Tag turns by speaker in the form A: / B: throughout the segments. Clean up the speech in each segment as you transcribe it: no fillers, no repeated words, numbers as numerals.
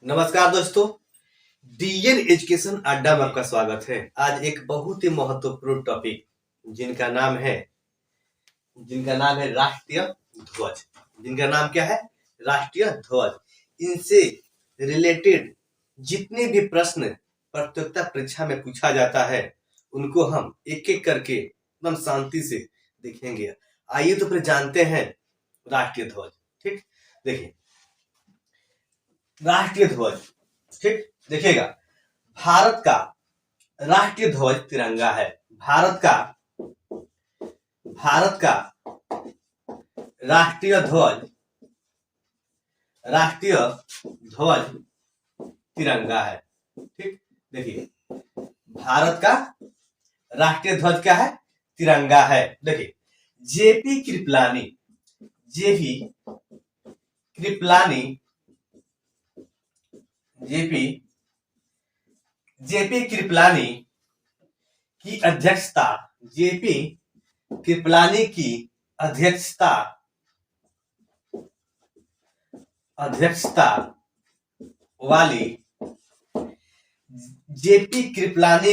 A: नमस्कार दोस्तों, DN education अड्डा में आपका स्वागत है। आज एक बहुत ही महत्वपूर्ण टॉपिक जिनका नाम है राष्ट्रीय ध्वज। जिनका नाम क्या है? राष्ट्रीय ध्वज। इनसे रिलेटेड जितने भी प्रश्न प्रतियोगिता परीक्षा में पूछा जाता है उनको हम एक एक करके एकदम शांति से देखेंगे। आइए तो फिर जानते हैं राष्ट्रीय ध्वज। ठीक, देखिए राष्ट्रीय ध्वज। ठीक, देखिएगा, भारत का राष्ट्रीय ध्वज तिरंगा है। भारत का राष्ट्रीय ध्वज तिरंगा है। ठीक, देखिए भारत का राष्ट्रीय ध्वज क्या है? तिरंगा है। देखिए जेपी कृपलानी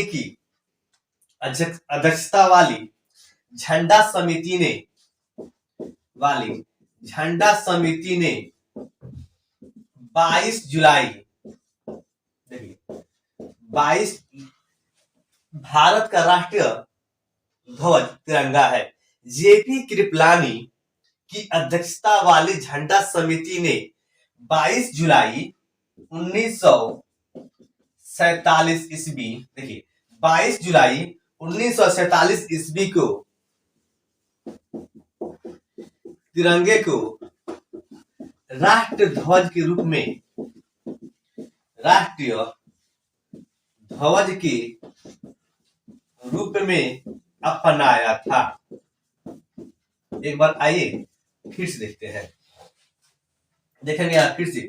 A: की अध्यक्षता वाली झंडा समिति ने 22 जुलाई, देखिए 22, भारत का राष्ट्रीय ध्वज तिरंगा है। जेपी कृपलानी की अध्यक्षता वाली झंडा समिति ने 22 जुलाई 1947 ईस्वी, देखिए 22 जुलाई 1947 ईस्वी को तिरंगे को राष्ट्रीय ध्वज के रूप में अपनाया था। एक बार आइए फिर से देखते हैं, देखेंगे आप फिर से।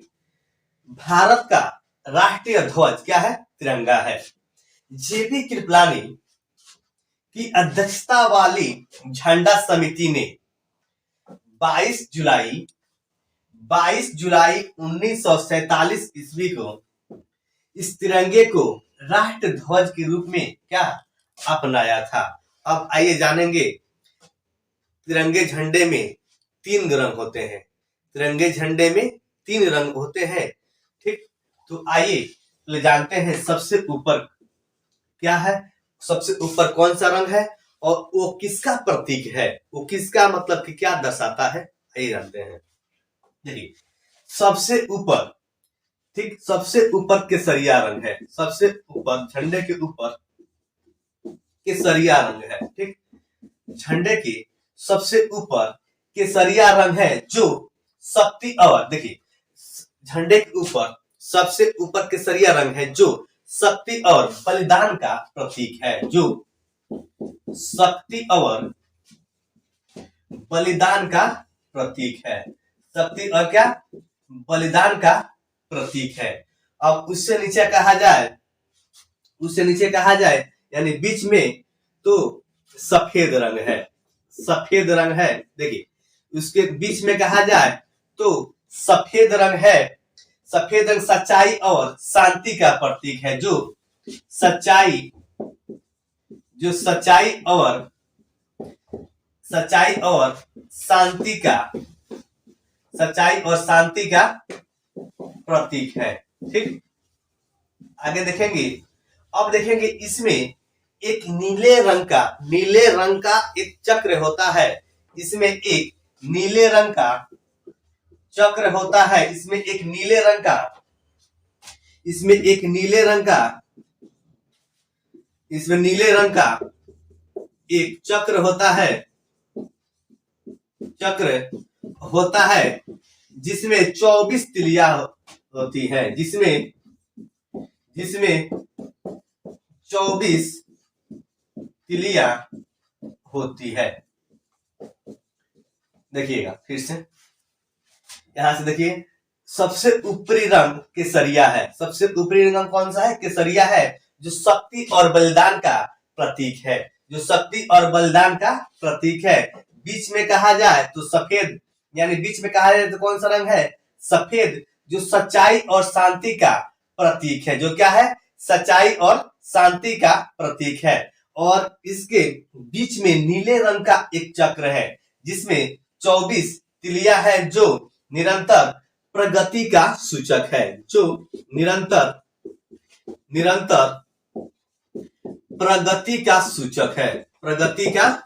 A: भारत का राष्ट्रीय ध्वज क्या है? तिरंगा है। जेपी कृपलानी की अध्यक्षता वाली झंडा समिति ने 22 जुलाई 1947 ईस्वी को इस तिरंगे को राष्ट्र ध्वज के रूप में क्या अपनाया था। अब आइए जानेंगे, तिरंगे झंडे में 3 रंग होते हैं। तिरंगे झंडे में 3 रंग होते हैं। ठीक, तो आइए जानते हैं सबसे ऊपर क्या है, सबसे ऊपर कौन सा रंग है और वो किसका प्रतीक है, वो किसका मतलब कि क्या दर्शाता है, आइए जानते हैं। देखिए सबसे ऊपर, ठीक, सबसे ऊपर केसरिया रंग है। सबसे ऊपर झंडे के ऊपर केसरिया रंग है। ठीक, झंडे के सबसे ऊपर केसरिया रंग है जो शक्ति और, देखिए झंडे के ऊपर सबसे ऊपर केसरिया रंग है जो शक्ति और बलिदान का प्रतीक है। जो शक्ति और बलिदान का प्रतीक है। शक्ति और क्या? बलिदान का प्रतीक है। अब उससे नीचे कहा जाए यानी बीच में तो सफेद रंग है। सफेद रंग है, देखिए उसके बीच में कहा जाए तो सफेद रंग है। सफेद रंग सच्चाई और शांति का प्रतीक है। जो सच्चाई और शांति का प्रतीक है। ठीक, आगे देखेंगे। अब देखेंगे इसमें एक नीले रंग का एक चक्र होता है। इसमें एक नीले रंग का चक्र होता है। इसमें नीले रंग का एक चक्र होता है जिसमें 24 तिलियां होती है। जिसमें 24 तिलियां होती है। देखिएगा फिर से, यहां से देखिए सबसे ऊपरी रंग केसरिया है। सबसे ऊपरी रंग कौन सा है? केसरिया है, जो शक्ति और बलिदान का प्रतीक है। जो शक्ति और बलिदान का प्रतीक है। बीच में कहा जाए तो सफेद, यानी बीच में कहा जाए तो कौन सा रंग है? सफेद, जो सच्चाई और शांति का प्रतीक है, जो क्या है, सच्चाई और शांति का प्रतीक है। और इसके बीच में नीले रंग का एक चक्र है जिसमें 24 तिलिया है, जो निरंतर प्रगति का सूचक है, जो निरंतर प्रगति का सूचक है, प्रगति का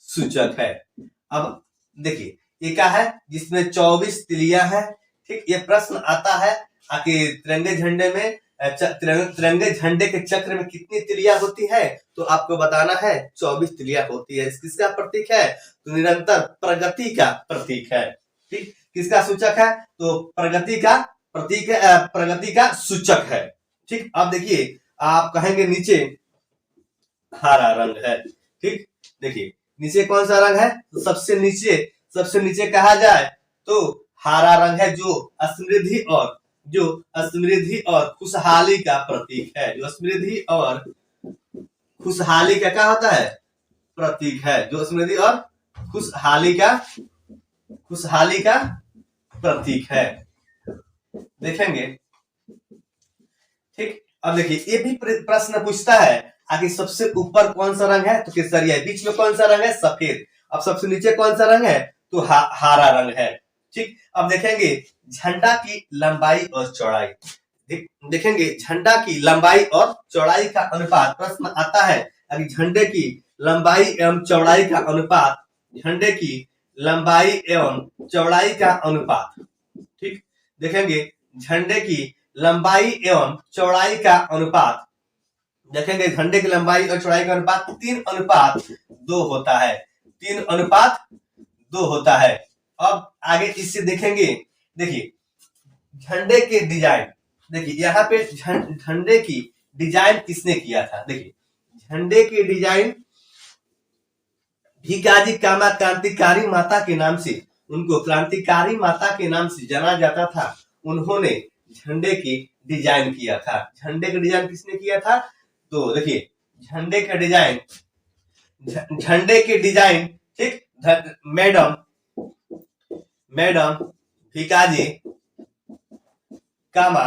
A: सूचक है। अब देखिए ये क्या है, जिसमें 24 तिलिया है। ठीक, ये प्रश्न आता है कि तिरंगे झंडे में तिरंगे झंडे के चक्र में कितनी तिलिया होती है, तो आपको बताना है 24 तिलिया होती है। किसका प्रतीक है, तो निरंतर प्रगति का प्रतीक है। ठीक, किसका सूचक है, तो प्रगति का प्रतीक है, प्रगति का सूचक है। ठीक, अब देखिए आप कहेंगे नीचे हरा रंग है। ठीक, देखिए नीचे कौन सा रंग है, तो सबसे नीचे कहा जाए तो हरा रंग है, जो समृद्धि और खुशहाली का प्रतीक है, जो समृद्धि और खुशहाली का क्या होता है, प्रतीक है, जो समृद्धि और खुशहाली का प्रतीक है। देखेंगे। ठीक, अब देखिए ये भी प्रश्न पूछता है आगे सबसे ऊपर कौन सा रंग है, तो केसरिया, बीच में कौन सा रंग है, सफेद। अब सबसे नीचे कौन सा रंग है, तो हरा रंग है। ठीक, अब देखेंगे झंडा की लंबाई और चौड़ाई। देखेंगे झंडा की लंबाई और चौड़ाई का अनुपात, प्रश्न आता है अभी झंडे की लंबाई एवं चौड़ाई का अनुपात, झंडे की लंबाई एवं चौड़ाई का अनुपात। ठीक, देखेंगे झंडे की लंबाई एवं चौड़ाई का अनुपात, देखेंगे झंडे की लंबाई और चौड़ाई का अनुपात 3:2 होता है, 3:2 होता है। अब आगे इससे देखेंगे, देखिए झंडे के डिजाइन, देखिए यहाँ पे झंडे की डिजाइन किसने किया था, देखिए झंडे की डिजाइन भिकाजी कामा क्रांतिकारी माता के नाम से, उनको क्रांतिकारी माता के नाम से जाना जाता था, उन्होंने झंडे की डिजाइन किया था। झंडे का डिजाइन किसने किया था, तो देखिए झंडे के डिजाइन ठीक, मैडम भिकाजी कामा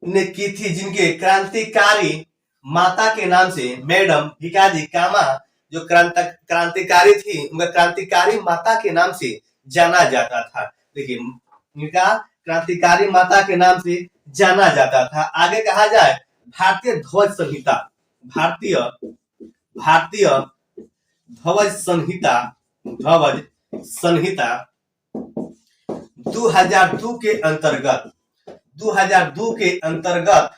A: ने की थी, जिनके क्रांतिकारी माता के नाम से, मैडम भिकाजी कामा जो क्रांतिकारी थी, उनका क्रांतिकारी माता के नाम से जाना जाता था। देखिए उनका क्रांतिकारी माता के नाम से जाना जाता था। आगे कहा जाए भारतीय ध्वज संहिता, भारतीय ध्वज संहिता 2002 के अंतर्गत, 2002 के अंतर्गत,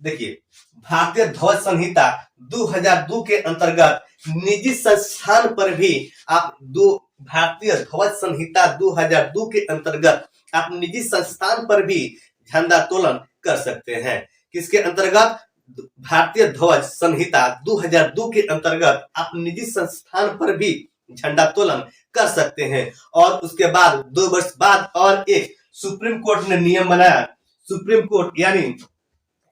A: देखिए भारतीय ध्वज संहिता 2002 के अंतर्गत निजी संस्थान पर भी आप भारतीय ध्वज संहिता 2002 के अंतर्गत आप निजी संस्थान पर भी झंडा तोलन कर सकते हैं। किसके अंतर्गत, भारतीय ध्वज संहिता 2002 के अंतर्गत आप निजी संस्थान पर भी झंडा तोलन कर सकते हैं। और उसके बाद 2 वर्ष बाद और एक सुप्रीम कोर्ट ने नियम बनाया, सुप्रीम कोर्ट यानी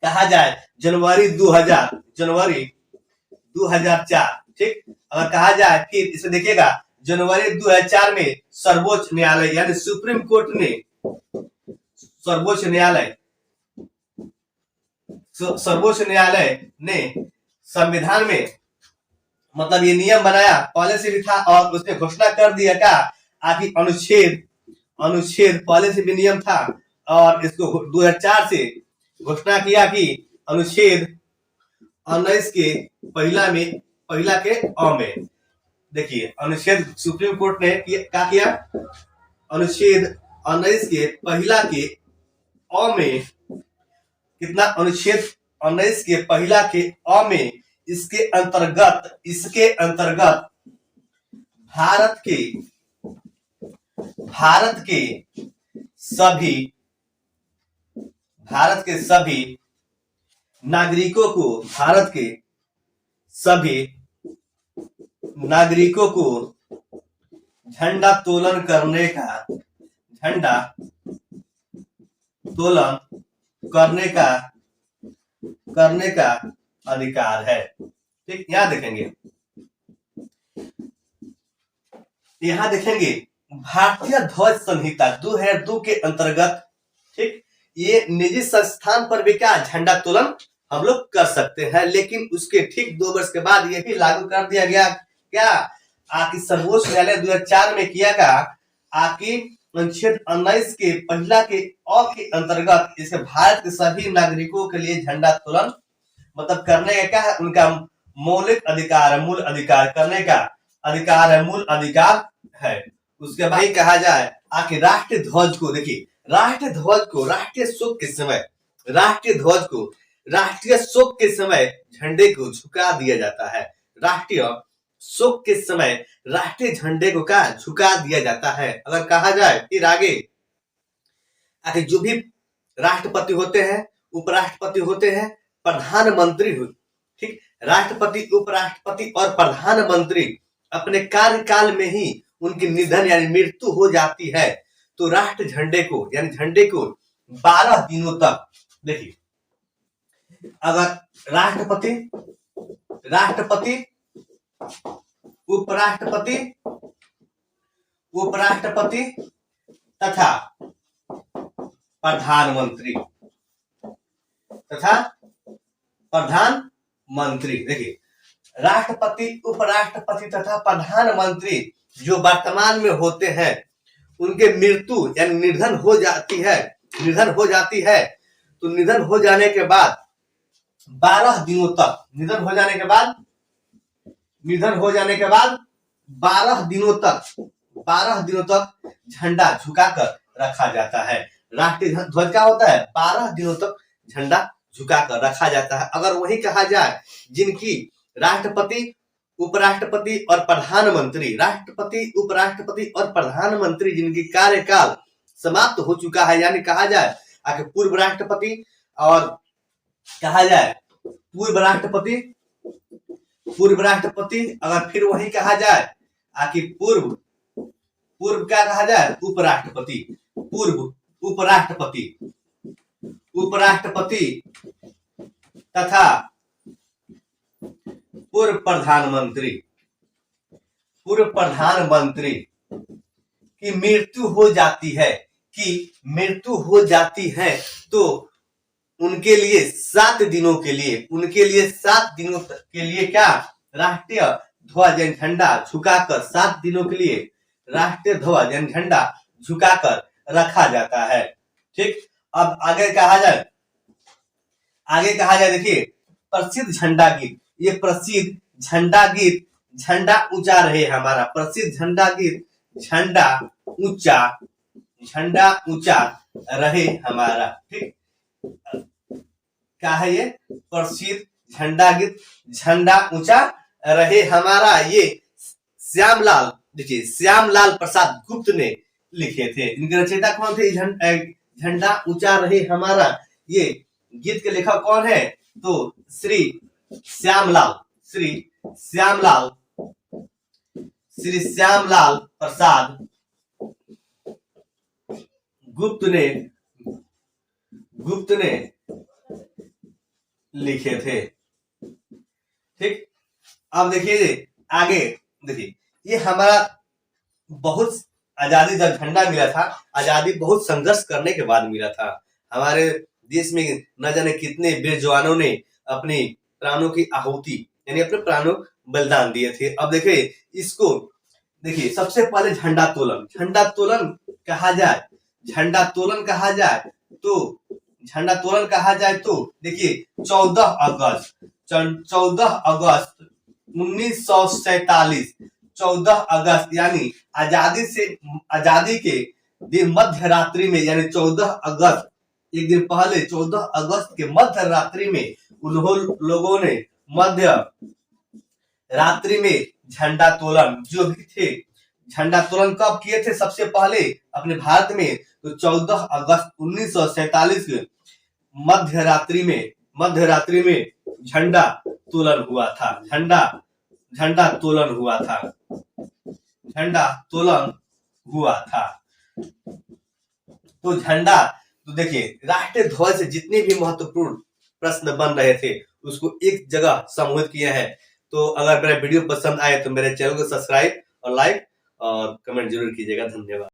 A: कहा जाए जनवरी 2004, ठीक, अगर कहा जाए फिर इसमें देखिएगा जनवरी 2004 में सर्वोच्च न्यायालय यानी सुप्रीम कोर्ट ने, सर्वोच्च न्यायालय ने संविधान में मतलब ये नियम बनाया, पहले से भी था और उसने घोषणा कर दिया का आखिर अनुच्छेद पहले से भी नियम था और इसको 2004 से घोषणा किया कि अनुच्छेद 19 के पहिला के अ में, देखिए अनुच्छेद सुप्रीम कोर्ट ने क्या किया, अनुच्छेद 19 के पहिला के अ में, कितना, अनुच्छेद 19 के पहिला के अ में, इसके अंतर्गत भारत के सभी नागरिकों को झंडा तोलन करने का अधिकार है। ठीक, यहां देखेंगे यहाँ देखेंगे भारतीय ध्वज संहिता 2002 के अंतर्गत, ठीक, ये निजी संस्थान पर भी क्या झंडा तोलन हम लोग कर सकते हैं, लेकिन उसके ठीक 2 वर्ष के बाद ये भी लागू कर दिया गया क्या, आकि सर्वोच्च न्यायालय 2004 में किया गया, आकि अनुच्छेद 19 के पहला के अ के अंतर्गत इसे भारत के सभी नागरिकों के लिए झंडा तोलन मतलब करने का क्या है, उनका मौलिक अधिकार है, मूल अधिकार करने का अधिकार है, मूल अधिकार है। उसके बाद कहा जाए आखिर राष्ट्रीय ध्वज को, देखिए राष्ट्रीय ध्वज को राष्ट्रीय शोक के समय, राष्ट्रीय ध्वज को राष्ट्रीय शोक के समय झंडे को झुका दिया जाता है। राष्ट्रीय शोक के समय राष्ट्रीय झंडे को क्या झुका दिया जाता है। अगर कहा जाए फिर आगे आखिर जो भी राष्ट्रपति होते हैं, उपराष्ट्रपति होते हैं, प्रधानमंत्री हो, ठीक, राष्ट्रपति, उपराष्ट्रपति और प्रधानमंत्री अपने कार्यकाल में ही उनकी निधन यानी मृत्यु हो जाती है, तो राष्ट्र झंडे को यानी झंडे को 12 दिनों तक, देखिए अगर राष्ट्रपति, राष्ट्रपति, उपराष्ट्रपति, उपराष्ट्रपति तथा प्रधानमंत्री देखिए राष्ट्रपति, उपराष्ट्रपति तथा प्रधानमंत्री जो वर्तमान में होते हैं, उनके मृत्यु यानी निधन हो जाती है, निधन हो जाती है, तो निधन हो जाने के बाद 12 दिनों तक, निधन हो जाने के बाद 12 दिनों तक झंडा झुकाकर रखा जाता है। राष्ट्रीय ध्वज क्या होता है, 12 दिनों तक झंडा झुकाकर रखा जाता है। अगर वही कहा जाए जिनकी राष्ट्रपति, उपराष्ट्रपति और प्रधानमंत्री, राष्ट्रपति, उपराष्ट्रपति और प्रधानमंत्री जिनकी कार्यकाल समाप्त हो चुका है, यानी कहा जाए आखिर पूर्व राष्ट्रपति और कहा जाए पूर्व राष्ट्रपति, अगर फिर वही कहा जाए आखिर पूर्व क्या कहा जाए, उपराष्ट्रपति, पूर्व उपराष्ट्रपति तथा पूर्व प्रधानमंत्री की मृत्यु हो जाती है, तो उनके लिए 7 दिनों के लिए क्या राष्ट्रीय ध्वज यानी झंडा झुकाकर 7 दिनों के लिए राष्ट्रीय ध्वज यानी झंडा झुकाकर रखा जाता है। ठीक, अब आगे कहा जाए देखिए प्रसिद्ध झंडा गीत, ये प्रसिद्ध झंडा गीत, झंडा ऊंचा रहे हमारा, प्रसिद्ध झंडा गीत, झंडा ऊंचा रहे हमारा। ठीक, क्या है ये प्रसिद्ध झंडा गीत, झंडा ऊंचा रहे हमारा, ये श्यामलाल, देखिए श्यामलाल प्रसाद गुप्त ने लिखे थे। इनके रचयिता कौन थे? झंडा ऊंचा रहे हमारा, ये गीत के लेखक कौन है? तो श्री श्यामलाल प्रसाद गुप्त ने लिखे थे। ठीक, अब देखिए आगे, देखिए ये हमारा बहुत आजादी, जब झंडा मिला था, आजादी बहुत संघर्ष करने के बाद मिला था। हमारे देश में न जाने कितने वीर जवानों ने अपनी प्राणों की आहुति यानी अपने प्राणों बलिदान दिए थे। अब देखिए इसको, देखिए सबसे पहले झंडा तोलन कहा जाए तो देखिए 14 अगस्त 1947, 14 अगस्त यानी आजादी के दिन मध्य रात्रि में, यानी 14 अगस्त एक दिन पहले 14 अगस्त के मध्य रात्रि में लोगों ने मध्य रात्रि में झंडा तोलन जो भी थे, झंडा तोलन कब किए थे सबसे पहले अपने भारत में? तो 14 अगस्त 1947 के मध्य रात्रि में झंडा तोलन हुआ था। झंडा तोलन हुआ था। तो झंडा, तो देखिए राष्ट्रीय ध्वज से जितने भी महत्वपूर्ण प्रश्न बन रहे थे उसको एक जगह समूहित किया है। तो अगर मेरा वीडियो पसंद आए तो मेरे चैनल को सब्सक्राइब और लाइक और कमेंट जरूर कीजिएगा। धन्यवाद।